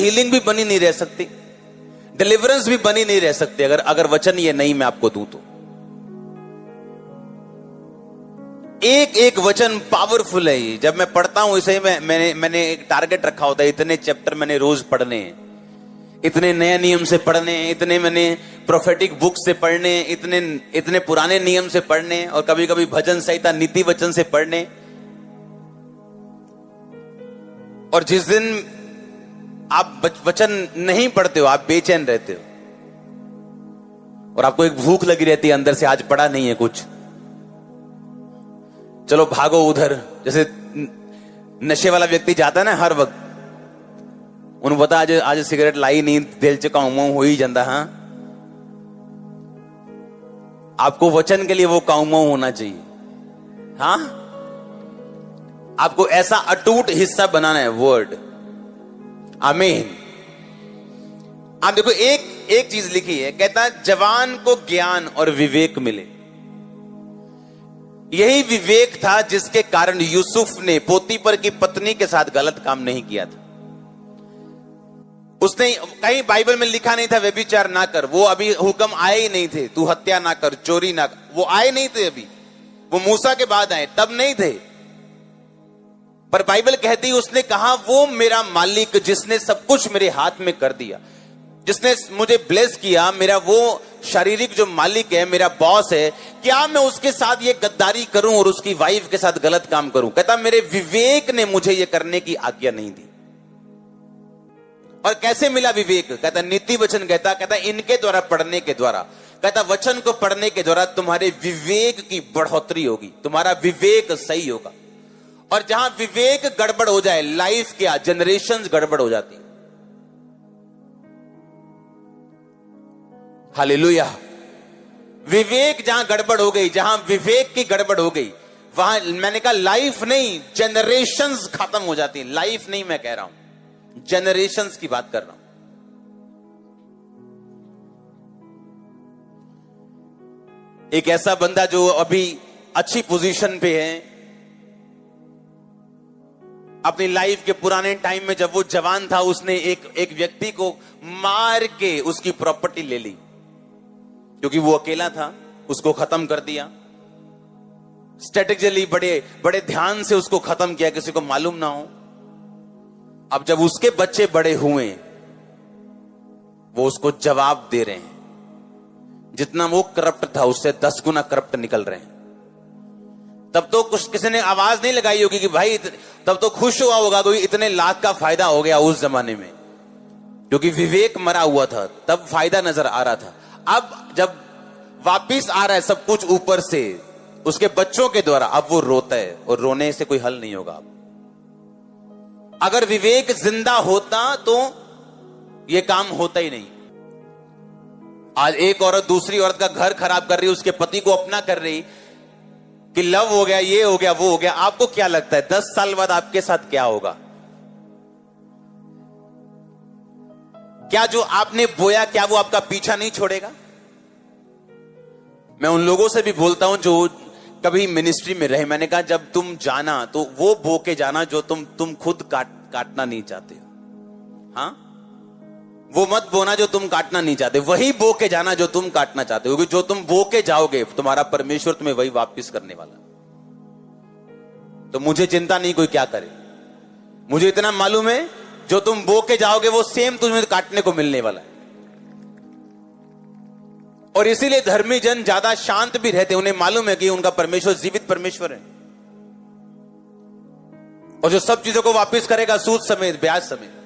Healing भी बनी नहीं रह सकती, डिलीवरेंस भी बनी नहीं रह सकती अगर वचन ये नहीं मैं आपको दूं तो। एक एक वचन पावरफुल है ये। जब मैं पढ़ता हूं इसे मैंने एक टारगेट रखा होता है, इतने चैप्टर मैंने रोज पढ़ने हैं, इतने नए नियम से पढ़ने, इतने मैंने प्रोफेटिक बुक से पढ़ने, इतने पुराने नियम से पढ़ने, और कभी कभी भजन संहिता नीति वचन से पढ़ने। और जिस दिन आप वचन नहीं पढ़ते हो आप बेचैन रहते हो, और आपको एक भूख लगी रहती है अंदर से, आज पढ़ा नहीं है कुछ, चलो भागो उधर। जैसे नशे वाला व्यक्ति जाता है ना हर वक्त, उन्हें पता आज सिगरेट लाई नहीं, दिल च काउमो हो ही जाता। हाँ, आपको वचन के लिए वो काउमो होना चाहिए। हाँ, आपको ऐसा अटूट हिस्सा बनाना है वर्ड। आमीन। आप देखो एक चीज लिखी है, कहता है जवान को ज्ञान और विवेक मिले। यही विवेक था जिसके कारण यूसुफ ने पोतीफर की पत्नी के साथ गलत काम नहीं किया था। उसने कहीं बाइबल में लिखा नहीं था व्यभिचार ना कर, वो अभी हुक्म आए ही नहीं थे, तू हत्या ना कर, चोरी ना कर, वो आए नहीं थे अभी, वो मूसा के बाद आए, तब नहीं थे। पर बाइबल कहती उसने कहा वो मेरा मालिक जिसने सब कुछ मेरे हाथ में कर दिया, जिसने मुझे ब्लेस किया, मेरा वो शारीरिक जो मालिक है, मेरा बॉस है, क्या मैं उसके साथ ये गद्दारी करूं और उसकी वाइफ के साथ गलत काम करूं? कहता मेरे विवेक ने मुझे ये करने की आज्ञा नहीं दी। और कैसे मिला विवेक? कहता नीति वचन, कहता इनके द्वारा, पढ़ने के द्वारा। कहता वचन को पढ़ने के द्वारा तुम्हारे विवेक की बढ़ोतरी होगी, तुम्हारा विवेक सही होगा। और जहां विवेक गड़बड़ हो जाए, लाइफ क्या जनरेशंस गड़बड़ हो जाती है। हालेलुया। विवेक जहां गड़बड़ हो गई, जहां विवेक की गड़बड़ हो गई, वहां मैंने कहा लाइफ नहीं, जनरेशंस खत्म हो जाती है। लाइफ नहीं मैं कह रहा हूं, जनरेशंस की बात कर रहा हूं। एक ऐसा बंदा जो अभी अच्छी पोजीशन पे है, अपनी लाइफ के पुराने टाइम में जब वो जवान था, उसने एक व्यक्ति को मार के उसकी प्रॉपर्टी ले ली, क्योंकि वो अकेला था, उसको खत्म कर दिया। स्ट्रेटेजिकली बड़े बड़े ध्यान से उसको खत्म किया, किसी को मालूम ना हो। अब जब उसके बच्चे बड़े हुए, वो उसको जवाब दे रहे हैं, जितना वो करप्ट था उससे 10 गुना करप्ट निकल रहे हैं। तब तो कुछ किसी ने आवाज नहीं लगाई होगी कि भाई, तब तो खुश हुआ होगा कोई, इतने लाख का फायदा हो गया उस जमाने में, क्योंकि विवेक मरा हुआ था, तब फायदा नजर आ रहा था। अब जब वापिस आ रहा है सब कुछ ऊपर से उसके बच्चों के द्वारा, अब वो रोता है, और रोने से कोई हल नहीं होगा। अगर विवेक जिंदा होता तो ये काम होता ही नहीं। आज एक औरत दूसरी औरत का घर खराब कर रही, उसके पति को अपना कर रही कि लव हो गया, ये हो गया, वो हो गया। आपको क्या लगता है 10 साल बाद आपके साथ क्या होगा? क्या जो आपने बोया, क्या वो आपका पीछा नहीं छोड़ेगा? मैं उन लोगों से भी बोलता हूं जो कभी मिनिस्ट्री में रहे, मैंने कहा जब तुम जाना तो वो बो के जाना जो तुम खुद काटना नहीं चाहते हो। हाँ, वो मत बोना जो तुम काटना नहीं चाहते, वही बो के जाना जो तुम काटना चाहते हो, क्योंकि जो तुम बो के जाओगे तुम्हारा परमेश्वर तुम्हें वही वापस करने वाला। तो मुझे चिंता नहीं कोई क्या करे, मुझे इतना मालूम है जो तुम बो के जाओगे वो सेम तुम्हें काटने को मिलने वाला है। और इसीलिए धर्मी जन ज्यादा शांत भी रहते, उन्हें मालूम है कि उनका परमेश्वर जीवित परमेश्वर है, और जो सब चीजों को वापस करेगा, सूद समेत, ब्याज समेत।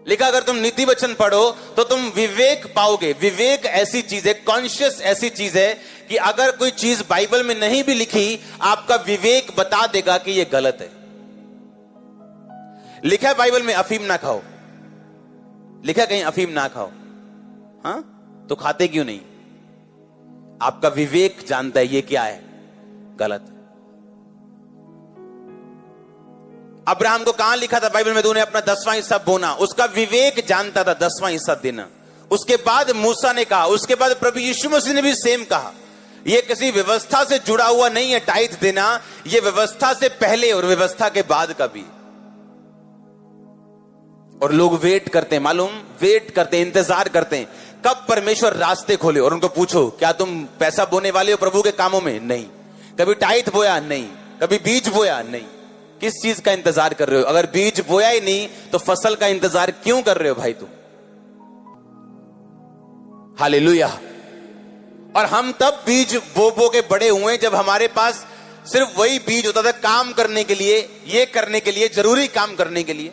लिखा अगर तुम नीति वचन पढ़ो तो तुम विवेक पाओगे। विवेक ऐसी चीज है, कॉन्शियस ऐसी चीज है कि अगर कोई चीज बाइबल में नहीं भी लिखी, आपका विवेक बता देगा कि यह गलत है। लिखा है बाइबल में अफीम ना खाओ, लिखा कहीं अफीम ना खाओ। हाँ, तो खाते क्यों नहीं? आपका विवेक जानता है ये क्या है, गलत। अब्राहम को कहां लिखा था बाइबल में, तूने अपना 10वां हिस्सा बोना, उसका विवेक जानता था 10वां हिस्सा देना। उसके बाद मूसा ने कहा, उसके बाद प्रभु यीशु मसीह ने भी सेम कहा। यह किसी व्यवस्था से जुड़ा हुआ नहीं है टाइथ देना, यह व्यवस्था से पहले और व्यवस्था के बाद का भी। और लोग वेट करते हैं, मालूम, वेट करते हैं, इंतजार करते हैं कब परमेश्वर रास्ते खोले। और उनको पूछो, क्या तुम पैसा बोने वाले हो प्रभु के कामों में? नहीं। कभी टाइट बोया? नहीं। कभी बीज बोया? नहीं। किस चीज का इंतजार कर रहे हो? अगर बीज बोया ही नहीं तो फसल का इंतजार क्यों कर रहे हो भाई तुम? हालेलुया। और हम तब बीज बो के बड़े हुए जब हमारे पास सिर्फ वही बीज होता था काम करने के लिए, ये करने के लिए, जरूरी काम करने के लिए।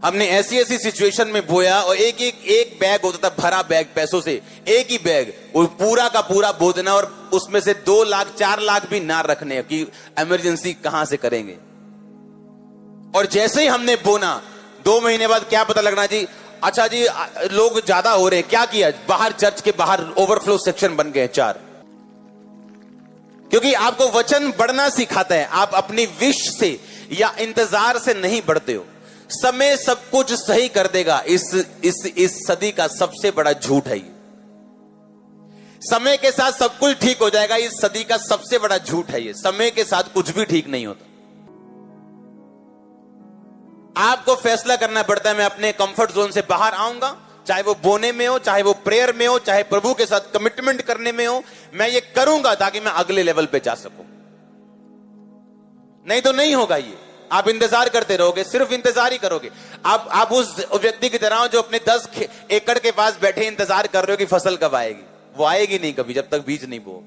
हमने ऐसी ऐसी सिचुएशन में बोया और एक बैग होता था भरा बैग पैसों से, एक ही बैग, वो पूरा का पूरा बो देना और उसमें से 2 लाख 4 लाख भी ना रखने कि इमरजेंसी कहां से करेंगे। और जैसे ही हमने बोना 2 महीने बाद क्या पता लगना जी, अच्छा जी लोग ज्यादा हो रहे हैं, क्या किया, बाहर चर्च के बाहर ओवरफ्लो सेक्शन बन गए 4। क्योंकि आपको वचन बढ़ना सिखाता है, आप अपनी विश से या इंतजार से नहीं बढ़ते हो। समय सब कुछ सही कर देगा, इस सदी का सबसे बड़ा झूठ है ये। समय के साथ सब कुछ ठीक हो जाएगा, इस सदी का सबसे बड़ा झूठ है ये। समय के साथ कुछ भी ठीक नहीं होता। आपको फैसला करना पड़ता है, मैं अपने कंफर्ट जोन से बाहर आऊंगा, चाहे वो बोने में हो, चाहे वो प्रेयर में हो, चाहे प्रभु के साथ कमिटमेंट करने में हो, मैं ये करूंगा ताकि मैं अगले लेवल पे जा सकूं। नहीं तो नहीं होगा ये। आप इंतजार करते रहोगे, सिर्फ इंतजार ही करोगे। आप उस व्यक्ति की तरह हो जो अपने 10 एकड़ के पास बैठे इंतजार कर रहे हो कि फसल कब आएगी। वो आएगी नहीं कभी जब तक बीज नहीं बो।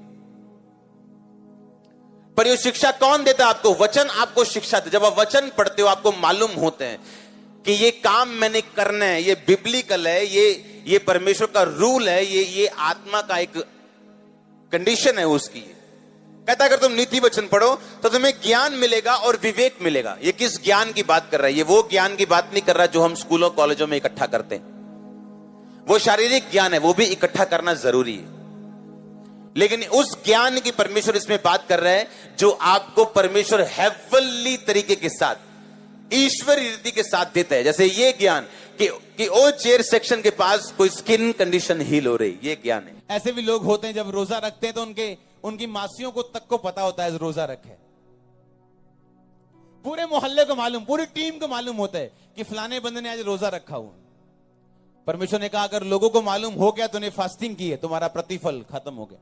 पर ये शिक्षा कौन देता है आपको? वचन आपको शिक्षा देता है। जब आप वचन पढ़ते हो आपको मालूम होते हैं कि ये काम मैंने करना है, ये बिब्लिकल है, ये परमेश्वर का रूल है, ये आत्मा का एक कंडीशन है उसकी। कहता अगर तुम नीति वचन पढ़ो तो तुम्हें ज्ञान मिलेगा और विवेक मिलेगा। ये किस ज्ञान की बात कर रहा है? ये वो ज्ञान की बात नहीं कर रहा जो हम स्कूलों कॉलेजों में इकट्ठा करते हैं। वो शारीरिक ज्ञान है, वो भी इकट्ठा करना जरूरी है, लेकिन उस ज्ञान की परमेश्वर इसमें बात कर रहा है जो आपको परमेश्वर हेवनली तरीके के साथ, ईश्वरीय रीति के साथ देता है। जैसे ये ज्ञान कि ओ चेयर सेक्शन के पास कोई स्किन कंडीशन हील हो रही, ये ज्ञान है। ऐसे भी लोग होते हैं जब रोजा रखते हैं तो उनकी मासियों को तक को पता होता है रोजा रखे। पूरे मोहल्ले को मालूम, पूरी टीम को मालूम होता है कि फलाने बंदे ने आज रोजा रखा हुआ। परमेश्वर ने कहा अगर लोगों को मालूम हो गया तूने फास्टिंग की है, तुम्हारा प्रतिफल खत्म हो गया।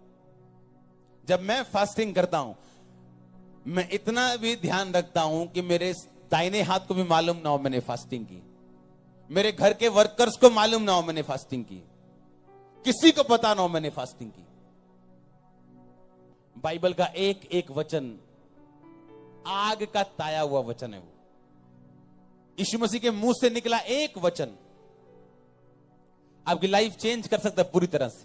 जब मैं फास्टिंग करता हूं, मैं इतना भी ध्यान रखता हूं कि मेरे दाहिने हाथ को भी मालूम ना हो मैंने फास्टिंग की, मेरे घर के वर्कर्स को मालूम ना हो मैंने फास्टिंग की, किसी को पता ना हो मैंने फास्टिंग की। बाइबल का एक एक वचन आग का ताया हुआ वचन है। वो यीशु मसीह के मुंह से निकला एक वचन आपकी लाइफ चेंज कर सकता है पूरी तरह से।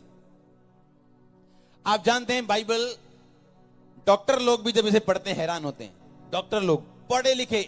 आप जानते हैं बाइबल, डॉक्टर लोग भी जब इसे पढ़ते हैं हैरान होते हैं। डॉक्टर लोग पढ़े लिखे